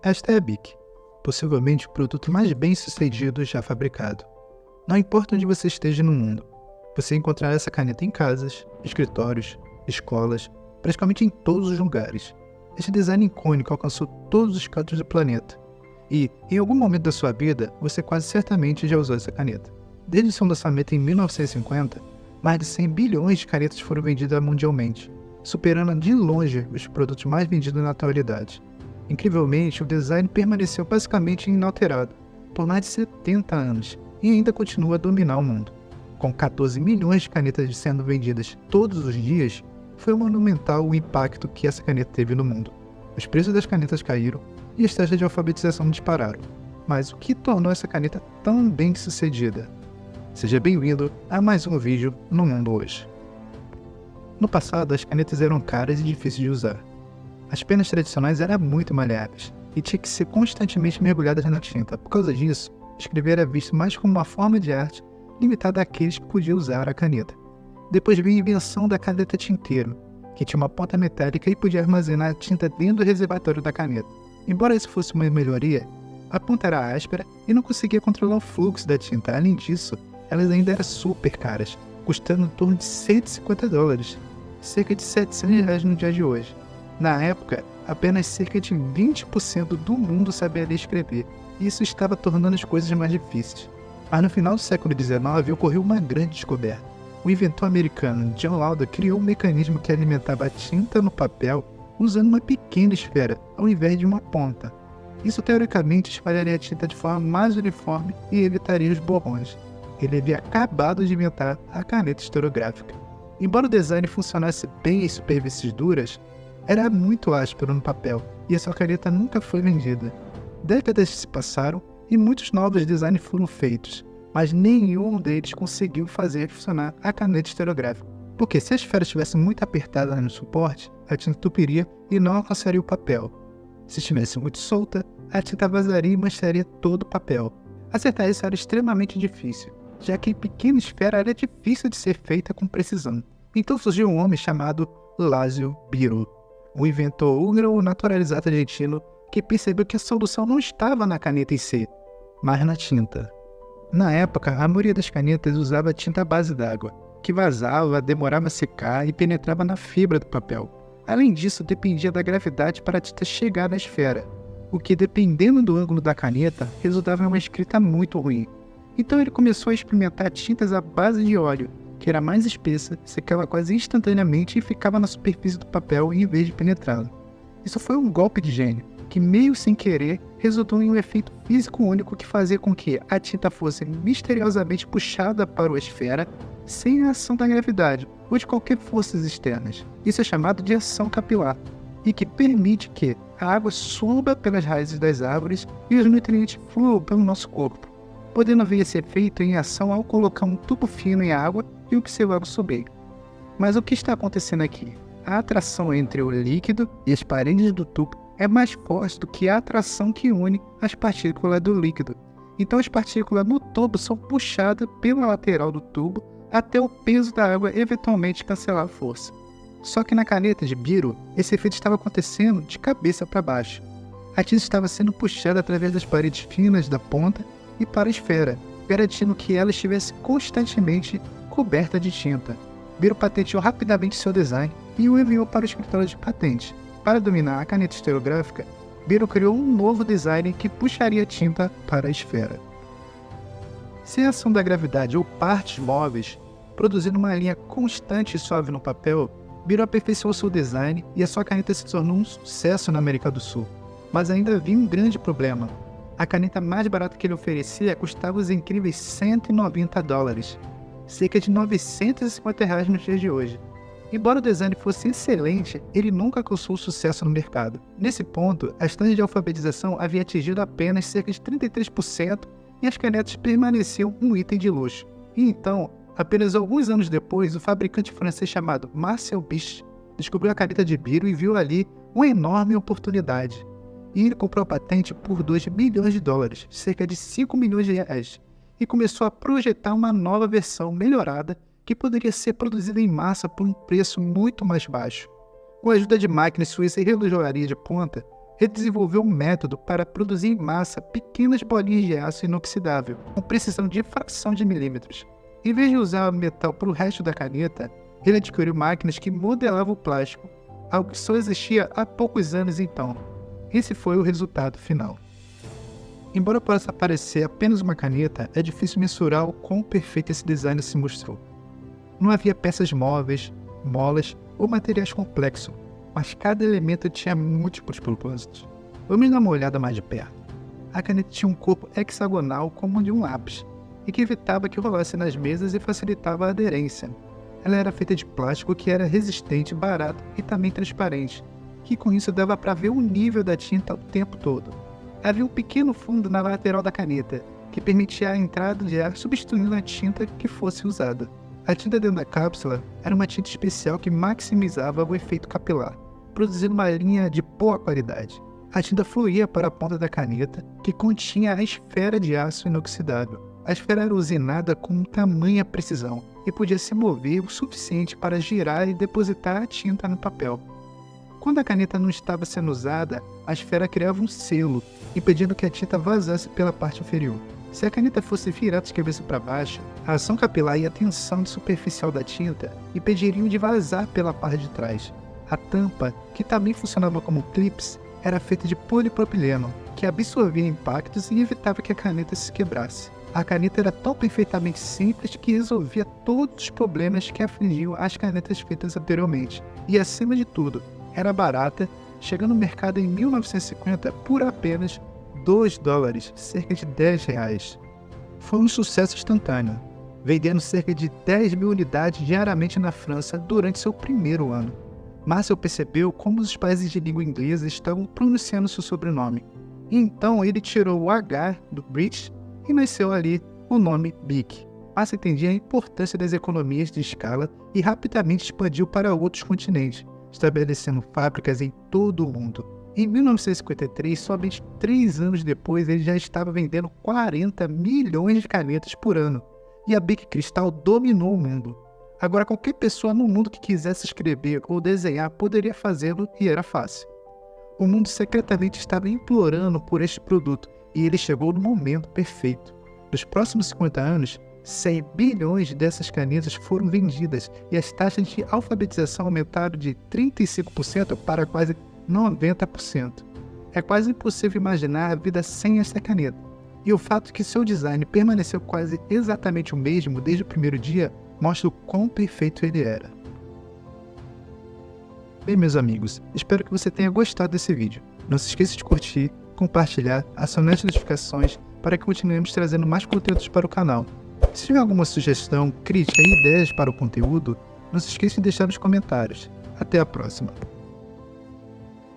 Esta é a Bic, possivelmente o produto mais bem sucedido já fabricado. Não importa onde você esteja no mundo, você encontrará essa caneta em casas, escritórios, escolas, praticamente em todos os lugares. Este design icônico alcançou todos os cantos do planeta. E, em algum momento da sua vida, você quase certamente já usou essa caneta. Desde seu lançamento em 1950, mais de 100 bilhões de canetas foram vendidas mundialmente, superando de longe os produtos mais vendidos na atualidade. Incrivelmente, o design permaneceu basicamente inalterado por mais de 70 anos e ainda continua a dominar o mundo. Com 14 milhões de canetas sendo vendidas todos os dias, foi monumental o impacto que essa caneta teve no mundo. Os preços das canetas caíram e as taxas de alfabetização dispararam. Mas o que tornou essa caneta tão bem sucedida? Seja bem-vindo a mais um vídeo no Mundo Hoje. No passado, as canetas eram caras e difíceis de usar. As penas tradicionais eram muito maleáveis e tinham que ser constantemente mergulhadas na tinta. Por causa disso, escrever era visto mais como uma forma de arte limitada àqueles que podiam usar a caneta. Depois veio a invenção da caneta tinteiro, que tinha uma ponta metálica e podia armazenar a tinta dentro do reservatório da caneta. Embora isso fosse uma melhoria, a ponta era áspera e não conseguia controlar o fluxo da tinta. Além disso, elas ainda eram super caras, custando em torno de $150, cerca de R$700 no dia de hoje. Na época, apenas cerca de 20% do mundo sabia ler e escrever, e isso estava tornando as coisas mais difíceis. Mas no final do século XIX ocorreu uma grande descoberta. O inventor americano John Lauder criou um mecanismo que alimentava a tinta no papel usando uma pequena esfera, ao invés de uma ponta. Isso teoricamente espalharia a tinta de forma mais uniforme e evitaria os borrões. Ele havia acabado de inventar a caneta esferográfica. Embora o design funcionasse bem em superfícies duras, era muito áspero no papel e a sua caneta nunca foi vendida. Décadas se passaram e muitos novos designs foram feitos, mas nenhum deles conseguiu fazer funcionar a caneta esferográfica. Porque se a esfera estivesse muito apertada no suporte, a tinta entupiria e não alcançaria o papel. Se estivesse muito solta, a tinta vazaria e mancharia todo o papel. Acertar isso era extremamente difícil, já que a pequena esfera era difícil de ser feita com precisão. Então surgiu um homem chamado László Biró, um inventor húngaro naturalizado argentino que percebeu que a solução não estava na caneta em si, mas na tinta. Na época, a maioria das canetas usava tinta à base d'água, que vazava, demorava a secar e penetrava na fibra do papel. Além disso, dependia da gravidade para a tinta chegar na esfera, o que, dependendo do ângulo da caneta, resultava em uma escrita muito ruim. Então ele começou a experimentar tintas à base de óleo, que era mais espessa, secava quase instantaneamente e ficava na superfície do papel em vez de penetrá-lo. Isso foi um golpe de gênio, que meio sem querer resultou em um efeito físico único que fazia com que a tinta fosse misteriosamente puxada para a esfera sem a ação da gravidade ou de qualquer forças externas. Isso é chamado de ação capilar, e que permite que a água suba pelas raízes das árvores e os nutrientes fluam pelo nosso corpo, podendo ver esse efeito em ação ao colocar um tubo fino em água e observar o subir. Mas o que está acontecendo aqui? A atração entre o líquido e as paredes do tubo é mais forte do que a atração que une as partículas do líquido. Então as partículas no tubo são puxadas pela lateral do tubo até o peso da água eventualmente cancelar a força. Só que na caneta de Biró, esse efeito estava acontecendo de cabeça para baixo. A tinta estava sendo puxada através das paredes finas da ponta e para a esfera, garantindo que ela estivesse constantemente coberta de tinta. Biró patenteou rapidamente seu design e o enviou para o escritório de patentes. Para dominar a caneta esferográfica, Biró criou um novo design que puxaria a tinta para a esfera. Sem a ação da gravidade ou partes móveis, produzindo uma linha constante e suave no papel, Biró aperfeiçoou seu design e a sua caneta se tornou um sucesso na América do Sul. Mas ainda havia um grande problema. A caneta mais barata que ele oferecia custava os incríveis $190, cerca de R$950 nos dias de hoje. Embora o design fosse excelente, ele nunca alcançou sucesso no mercado. Nesse ponto, as taxas de alfabetização haviam atingido apenas cerca de 33% e as canetas permaneciam um item de luxo. E então, apenas alguns anos depois, o fabricante francês chamado Marcel Bichet descobriu a caneta de Biró e viu ali uma enorme oportunidade. E ele comprou a patente por $2 milhões, cerca de R$5 milhões, e começou a projetar uma nova versão melhorada que poderia ser produzida em massa por um preço muito mais baixo. Com a ajuda de máquinas suíças e relojoaria de ponta, ele desenvolveu um método para produzir em massa pequenas bolinhas de aço inoxidável, com precisão de fração de milímetros. Em vez de usar o metal para o resto da caneta, ele adquiriu máquinas que modelavam o plástico, algo que só existia há poucos anos então. Esse foi o resultado final. Embora possa parecer apenas uma caneta, é difícil mensurar o quão perfeito esse design se mostrou. Não havia peças móveis, molas ou materiais complexos, mas cada elemento tinha múltiplos propósitos. Vamos dar uma olhada mais de perto. A caneta tinha um corpo hexagonal como o de um lápis, e que evitava que rolasse nas mesas e facilitava a aderência. Ela era feita de plástico que era resistente, barato e também transparente, que com isso dava para ver o nível da tinta o tempo todo. Havia um pequeno fundo na lateral da caneta, que permitia a entrada de ar substituindo a tinta que fosse usada. A tinta dentro da cápsula era uma tinta especial que maximizava o efeito capilar, produzindo uma linha de boa qualidade. A tinta fluía para a ponta da caneta, que continha a esfera de aço inoxidável. A esfera era usinada com tamanha precisão e podia se mover o suficiente para girar e depositar a tinta no papel. Quando a caneta não estava sendo usada, a esfera criava um selo, impedindo que a tinta vazasse pela parte inferior. Se a caneta fosse virada de cabeça para baixo, a ação capilar e a tensão superficial da tinta impediriam de vazar pela parte de trás. A tampa, que também funcionava como clips, era feita de polipropileno, que absorvia impactos e evitava que a caneta se quebrasse. A caneta era tão perfeitamente simples que resolvia todos os problemas que afligiam as canetas feitas anteriormente. E, acima de tudo, era barata, chegando no mercado em 1950 por apenas $2, cerca de R$10. Foi um sucesso instantâneo, vendendo cerca de 10 mil unidades diariamente na França durante seu primeiro ano. Marcel percebeu como os países de língua inglesa estavam pronunciando seu sobrenome. Então ele tirou o H do British e nasceu ali o nome Bic. Marcel entendia a importância das economias de escala e rapidamente expandiu para outros continentes, estabelecendo fábricas em todo o mundo. Em 1953, somente 3 anos depois, ele já estava vendendo 40 milhões de canetas por ano, e a Bic Cristal dominou o mundo. Agora, qualquer pessoa no mundo que quisesse escrever ou desenhar poderia fazê-lo e era fácil. O mundo secretamente estava implorando por este produto, e ele chegou no momento perfeito. Nos próximos 50 anos, 100 bilhões dessas canetas foram vendidas e as taxas de alfabetização aumentaram de 35% para quase 90%. É quase impossível imaginar a vida sem esta caneta. E o fato que seu design permaneceu quase exatamente o mesmo desde o primeiro dia mostra o quão perfeito ele era. Bem, meus amigos, espero que você tenha gostado desse vídeo. Não se esqueça de curtir, compartilhar, acionar as notificações para que continuemos trazendo mais conteúdos para o canal. Se tiver alguma sugestão, crítica e ideias para o conteúdo, não se esqueça de deixar nos comentários. Até a próxima!